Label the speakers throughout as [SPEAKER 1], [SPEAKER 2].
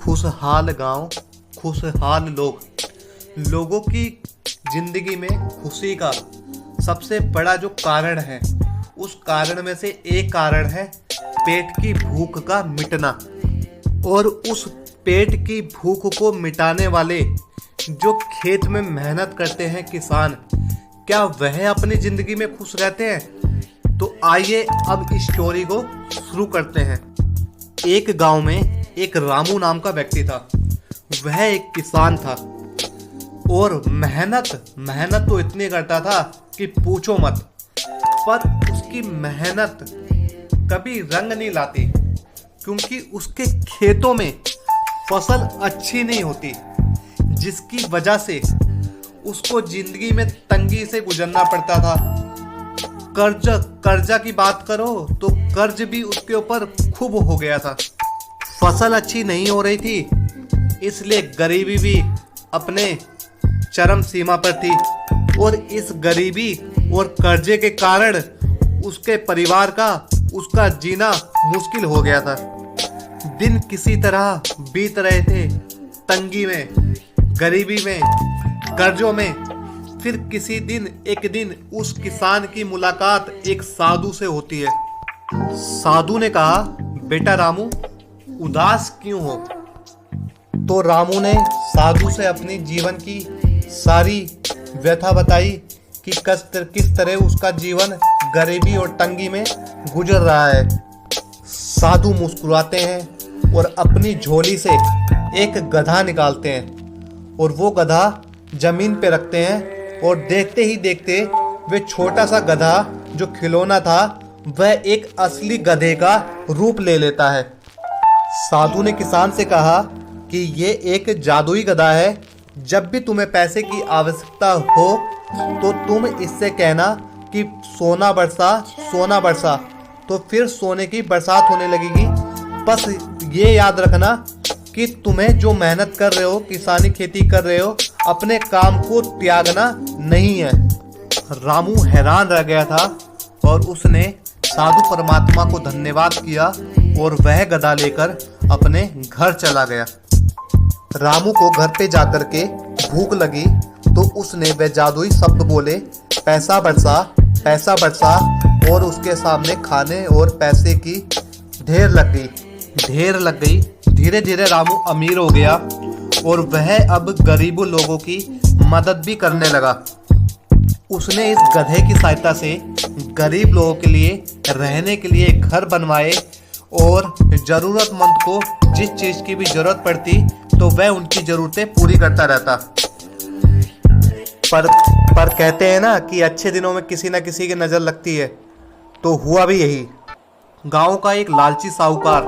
[SPEAKER 1] खुशहाल गांव, खुशहाल लोग। लोगों की जिंदगी में खुशी का सबसे बड़ा जो कारण है, उस कारण में से एक कारण है पेट की भूख का मिटना। और उस पेट की भूख को मिटाने वाले जो खेत में मेहनत करते हैं किसान, क्या वह अपनी जिंदगी में खुश रहते हैं? तो आइए अब इस स्टोरी को शुरू करते हैं। एक गांव में एक रामू नाम का व्यक्ति था। वह एक किसान था और मेहनत तो इतनी करता था कि पूछो मत। पर उसकी मेहनत कभी रंग नहीं लाती, क्योंकि उसके खेतों में फसल अच्छी नहीं होती, जिसकी वजह से उसको जिंदगी में तंगी से गुजरना पड़ता था। कर्जा की बात करो तो कर्ज भी उसके ऊपर खूब हो गया था। फसल अच्छी नहीं हो रही थी, इसलिए गरीबी भी अपने चरम सीमा पर थी। और इस गरीबी और कर्जे के कारण उसके परिवार का उसका जीना मुश्किल हो गया था। दिन किसी तरह बीत रहे थे, तंगी में, गरीबी में, कर्जों में। फिर किसी दिन एक दिन उस किसान की मुलाकात एक साधु से होती है। साधु ने कहा, बेटा रामू, उदास क्यों हो? तो रामू ने साधु से अपनी जीवन की सारी व्यथा बताई कि किस तरह उसका जीवन गरीबी और तंगी में गुजर रहा है। साधु मुस्कुराते हैं और अपनी झोली से एक गधा निकालते हैं और वो गधा जमीन पे रखते हैं। और देखते ही देखते वे छोटा सा गधा जो खिलौना था, वह एक असली गधे का रूप ले लेता है। साधु ने किसान से कहा कि ये एक जादुई गधा है। जब भी तुम्हें पैसे की आवश्यकता हो तो तुम इससे कहना कि सोना बरसा, सोना बरसा, तो फिर सोने की बरसात होने लगेगी। बस ये याद रखना कि तुम्हें जो मेहनत कर रहे हो, किसानी खेती कर रहे हो, अपने काम को त्यागना नहीं है। रामू हैरान रह गया था और उसने साधु परमात्मा को धन्यवाद किया और वह गधा लेकर अपने घर चला गया। रामू को घर पे जाकर के भूख लगी तो उसने वह जादुई शब्द बोले, पैसा बरसा, पैसा बरसा, और उसके सामने खाने और पैसे की ढेर लग गई। धीरे धीरे रामू अमीर हो गया और वह अब गरीबों लोगों की मदद भी करने लगा। उसने इस गधे की सहायता से गरीब लोगों के लिए रहने के लिए घर बनवाए और जरूरतमंद को जिस चीज की भी जरूरत पड़ती तो वह उनकी जरूरतें पूरी करता रहता। पर कहते हैं ना कि अच्छे दिनों में किसी न किसी की नजर लगती है, तो हुआ भी यही। गांव का एक लालची साहूकार,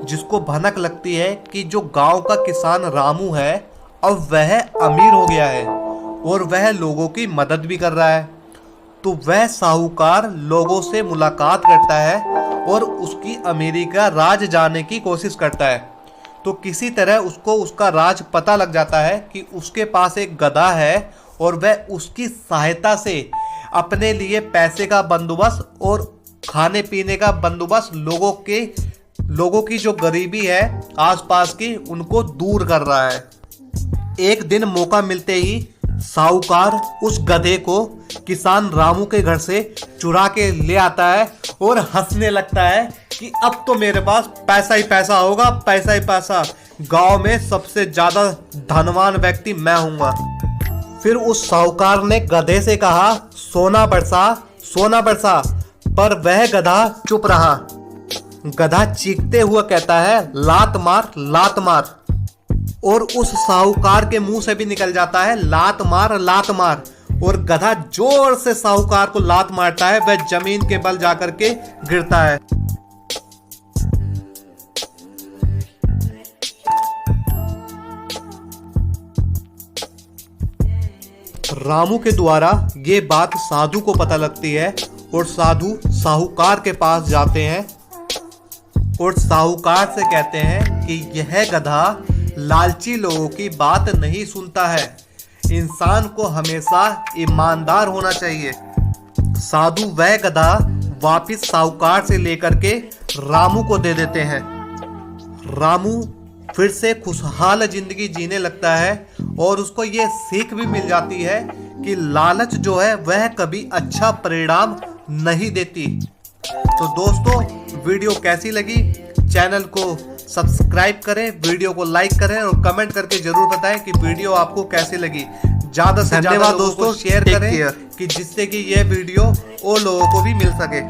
[SPEAKER 1] जिसको भनक लगती है कि जो गांव का किसान रामू है अब वह अमीर हो गया है और वह लोगों की मदद भी कर रहा है, तो वह साहूकार लोगों से मुलाकात करता है और उसकी अमीरी का राज जानने की कोशिश करता है। तो किसी तरह उसको उसका राज पता लग जाता है कि उसके पास एक गधा है और वह उसकी सहायता से अपने लिए पैसे का बंदोबस्त और खाने पीने का बंदोबस्त लोगों की जो गरीबी है आसपास की, उनको दूर कर रहा है। एक दिन मौका मिलते ही साहूकार उस गधे को किसान रामू के घर से चुरा के ले आता है और हंसने लगता है कि अब तो मेरे पास पैसा ही पैसा होगा, पैसा ही पैसा। गांव में सबसे ज्यादा धनवान व्यक्ति मैं हूंगा। फिर उस साहूकार ने गधे से कहा, सोना बरसा, सोना बरसा, पर वह गधा चुप रहा। गधा चीखते हुआ कहता है, लात मार, लात मार। और उस साहूकार के मुंह से भी निकल जाता है, लात मार, लात मार। और गधा जोर से साहूकार को लात मारता है, वह जमीन के बल जाकर के गिरता है। रामू के द्वारा ये बात साधु को पता लगती है और साधु साहूकार के पास जाते हैं और साहूकार से कहते हैं कि यह गधा लालची लोगों की बात नहीं सुनता है, इंसान को हमेशा ईमानदार होना चाहिए। साधु वह गधा वापिस साहूकार से लेकर के रामू को दे देते हैं। रामू फिर से खुशहाल जिंदगी जीने लगता है और उसको ये सीख भी मिल जाती है कि लालच जो है वह कभी अच्छा परिणाम नहीं देती। तो दोस्तों, वीडियो कैसी लगी चैनल को सब्सक्राइब करें, वीडियो को लाइक करें और कमेंट करके जरूर बताएं कि वीडियो आपको कैसी लगी। ज्यादा से ज्यादा दोस्तों शेयर करें कि जिससे कि यह वीडियो और लोगों को भी मिल सके।